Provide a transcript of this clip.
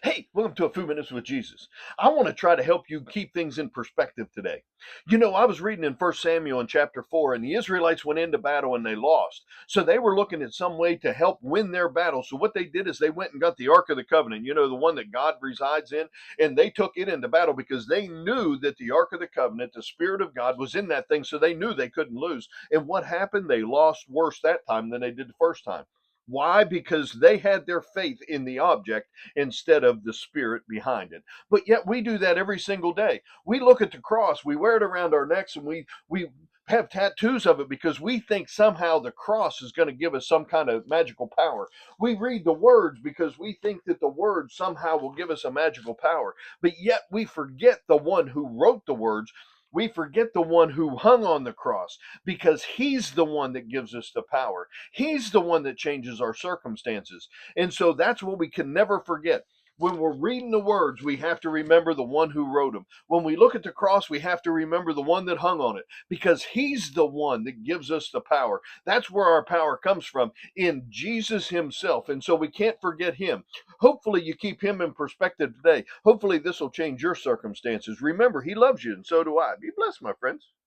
Hey, welcome to A Few Minutes with Jesus. I want to try to help you keep things in perspective today. You know, I was reading in 1 Samuel in chapter 4, and the Israelites went into battle and they lost. So they were looking at some way to help win their battle. So what they did is they went and got the Ark of the Covenant, you know, the one that God resides in, and they took it into battle because they knew that the Ark of the Covenant, the Spirit of God, was in that thing. So they knew they couldn't lose. And what happened? They lost worse that time than they did the first time. Why? Because they had their faith in the object instead of the spirit behind it. But yet we do that every single day. We look at the cross, we wear it around our necks, and we have tattoos of it because we think somehow the cross is going to give us some kind of magical power. We read the words because we think that the words somehow will give us a magical power. But yet we forget the one who wrote the words. We forget the one who hung on the cross because he's the one that gives us the power. He's the one that changes our circumstances. And so that's what we can never forget. When we're reading the words, we have to remember the one who wrote them. When we look at the cross, we have to remember the one that hung on it because he's the one that gives us the power. That's where our power comes from, in Jesus himself. And so we can't forget him. Hopefully, you keep him in perspective today. Hopefully, this will change your circumstances. Remember, he loves you, and so do I. Be blessed, my friends.